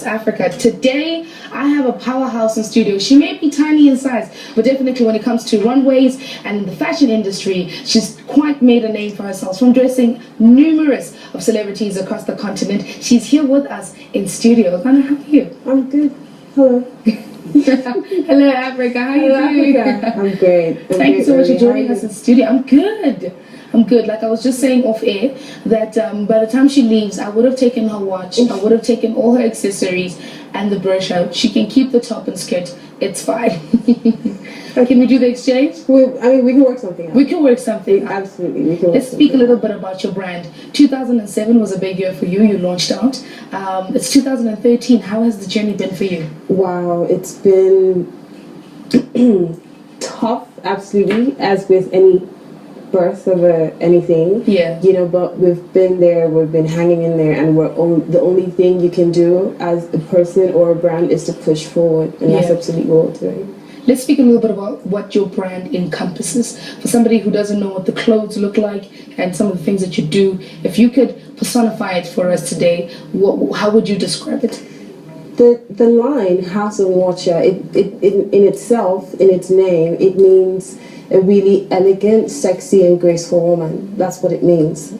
Africa. Today, I have a powerhouse in studio. She may be tiny in size, but definitely when it comes to runways and the fashion industry, she's quite made a name for herself from dressing numerous of celebrities across the continent. She's here with us in studio. Ghana, how are you? I'm good. Hello. Hello, Africa. How are you doing? Africa. I'm great. Thank you so much for joining us in studio. I'm good. Like I was just saying off air, that by the time she leaves, I would have taken her watch, I would have taken all her accessories and the brush out. She can keep the top and skirt. It's fine. Can we do the exchange? We can work something out. We can work something out. Absolutely. We can Let's speak a little bit about your brand. 2007 was a big year for you. You launched out. It's 2013. How has the journey been for you? Wow, it's been tough, absolutely, as with any birth of anything. Yeah. But we've been there, we've been hanging in there, and the only thing you can do as a person or a brand is to push forward, and that's absolutely what we're doing. Let's speak a little bit about what your brand encompasses. For somebody who doesn't know what the clothes look like and some of the things that you do, if you could personify it for us today, how would you describe it? The line Hse of Nwocha, in itself, in its name, it means a really elegant, sexy, and graceful woman. That's what it means.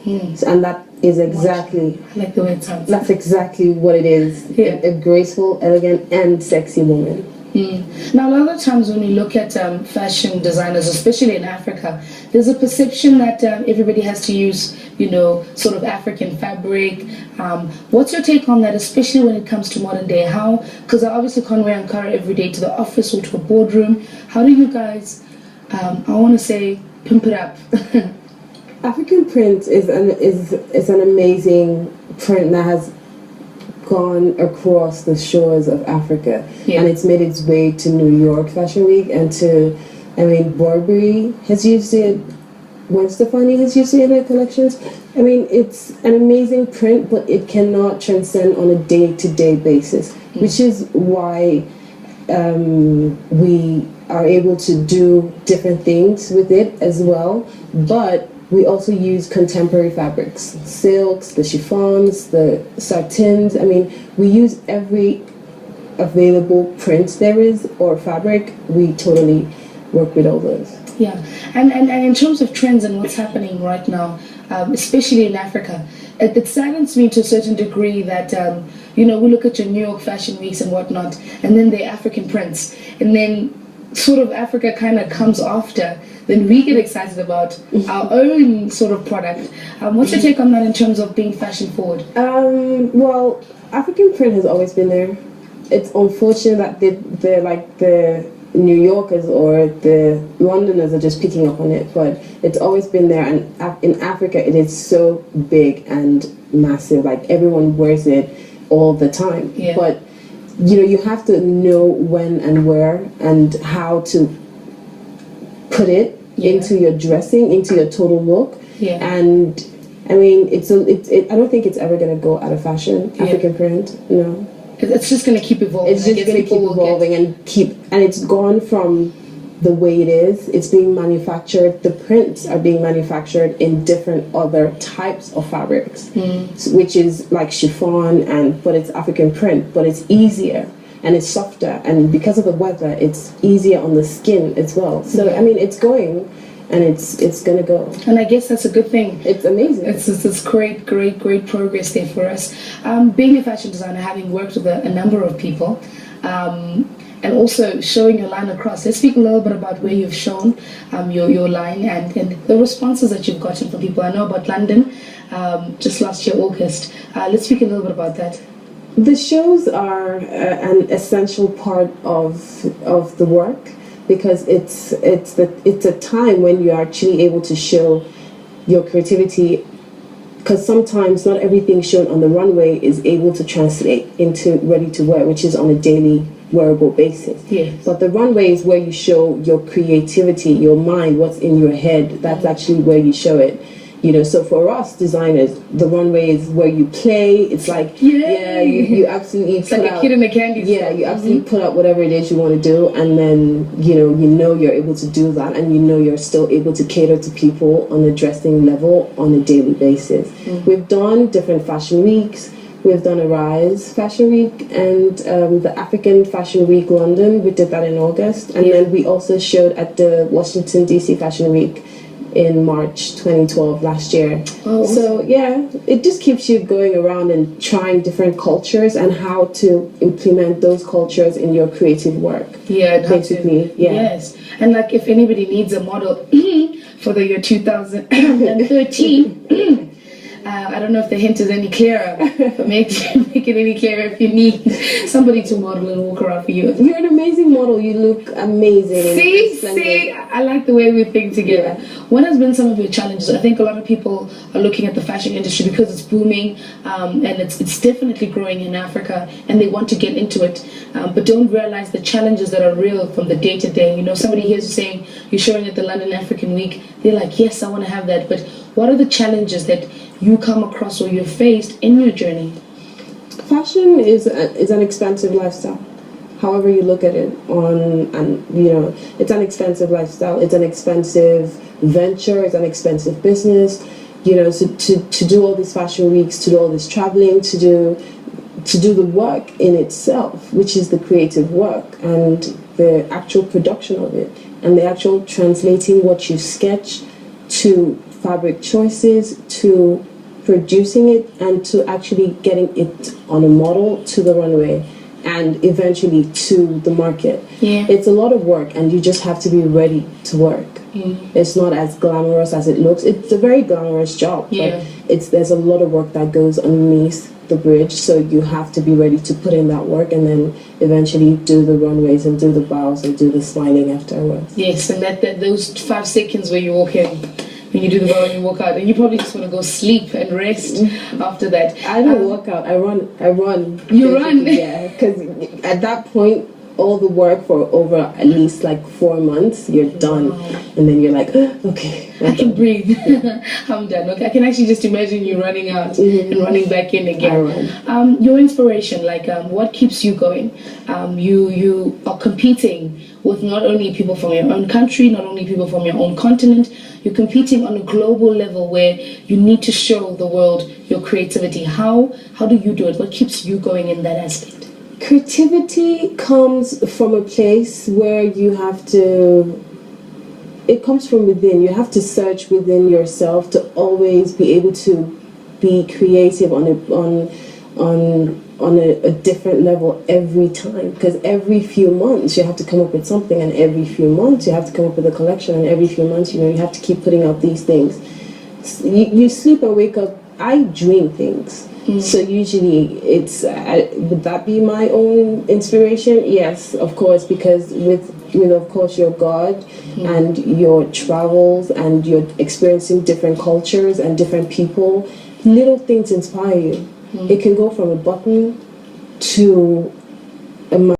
And that is exactly... I like the way it sounds. That's exactly what it is. Yeah. A graceful, elegant, and sexy woman. Now, a lot of times when you look at fashion designers, especially in Africa, there's a perception that everybody has to use, sort of African fabric. What's your take on that, especially when it comes to modern day? How, because I obviously can't wear Ankara every day to the office or to a boardroom. How do you guys, I want to say, pimp it up? African print is an amazing print that has gone across the shores of Africa, and it's made its way to New York Fashion Week, and Burberry has used it, Gwen Stefani has used it in their collections. It's an amazing print, but it cannot transcend on a day-to-day basis, which is why we are able to do different things with it as well, but we also use contemporary fabrics, silks, the chiffons, the satins. We use every available print there is or fabric. We totally work with all those. Yeah, and in terms of trends and what's happening right now, especially in Africa, it saddens me to a certain degree that, we look at your New York Fashion Weeks and whatnot, and then the African prints, and then sort of Africa kind of comes after. Then we get excited about our own sort of product. What's your take on that in terms of being fashion forward? Well, African print has always been there. It's unfortunate that the New Yorkers or the Londoners are just picking up on it, but it's always been there. And in Africa, it is so big and massive. Like, everyone wears it all the time. Yeah. But you have to know when and where and how to put it into your dressing, into your total look. Yeah. And I don't think it's ever going to go out of fashion. African print, no. It's just going to keep evolving. It's just going to keep evolving and it's gone from the way it is. It's being manufactured. The prints are being manufactured in different other types of fabrics, which is like chiffon, but it's African print, but it's easier and it's softer, and because of the weather, it's easier on the skin as well. So it's going, and it's gonna go. And I guess that's a good thing. It's amazing. It's great progress there for us. Being a fashion designer, having worked with a number of people, and also showing your line across. Let's speak a little bit about where you've shown your line and the responses that you've gotten from people. I know about London, just last year, August. Let's speak a little bit about that. The shows are an essential part of the work, because it's a time when you're actually able to show your creativity, because sometimes not everything shown on the runway is able to translate into ready to wear, which is on a daily wearable basis. Yes. But the runway is where you show your creativity, your mind, what's in your head. That's actually where you show it. So for us designers, the runway is where you play. It's like, you absolutely it's like a kid in a candy store. Yeah, you absolutely put out whatever it is you want to do, and then you're able to do that, and you're still able to cater to people on a dressing level on a daily basis. We've done different fashion weeks. We've done a Rise Fashion Week and the African Fashion Week London. We did that in August. And then we also showed at the Washington, D.C. Fashion Week in March 2012 last year. Oh, so yeah, it just keeps you going around and trying different cultures and how to implement those cultures in your creative work. Yeah, basically. Yeah. Yes. And like if anybody needs a model for the year 2013, I don't know if the hint is any clearer, but make it any clearer if you need somebody to model and walk around for you. You're an amazing model. You look amazing. See, I like the way we think together. Yeah. What has been some of your challenges? I think a lot of people are looking at the fashion industry because it's booming and it's definitely growing in Africa, and they want to get into it, but don't realize the challenges that are real from the day to day. You know, somebody hears you saying you're showing at the London African Week. They're like, yes, I want to have that, but what are the challenges that you come across or you've faced in your journey? Fashion is an expensive lifestyle. However you look at it, it's an expensive lifestyle. It's an expensive venture. It's an expensive business. You know, so to do all these fashion weeks, to do all this traveling, to do the work in itself, which is the creative work and the actual production of it, and the actual translating what you sketch to fabric choices, to producing it, and to actually getting it on a model to the runway and eventually to the market. Yeah. It's a lot of work, and you just have to be ready to work. It's not as glamorous as it looks. It's a very glamorous job, but there's a lot of work that goes underneath the bridge, so you have to be ready to put in that work and then eventually do the runways and do the bows and do the styling afterwards. Yes, and that those 5 seconds where you walk in, when you do the bow and you walk out, and you probably just want to go sleep and rest after that. I don't walk out. I run. You run? Yeah, because at that point, all the work for over at least like 4 months, you're done. Wow. And then you're like, okay, I can breathe. I'm done. Okay, I can actually just imagine you running out and running back in again. I run. Your inspiration, like what keeps you going? You are competing with not only people from your own country, not only people from your own continent. You're competing on a global level where you need to show the world your creativity. How do you do it? What keeps you going in that aspect? Creativity comes from a place where you have to, it comes from within. You have to search within yourself to always be able to be creative on a different level every time, because every few months you have to come up with something, and every few months you have to come up with a collection, and every few months you have to keep putting out these things. You sleep and wake up. I dream things. So usually it's would that be my own inspiration? Yes, of course, because with of course your God and your travels and you're experiencing different cultures and different people, little things inspire you. It can go from a button to a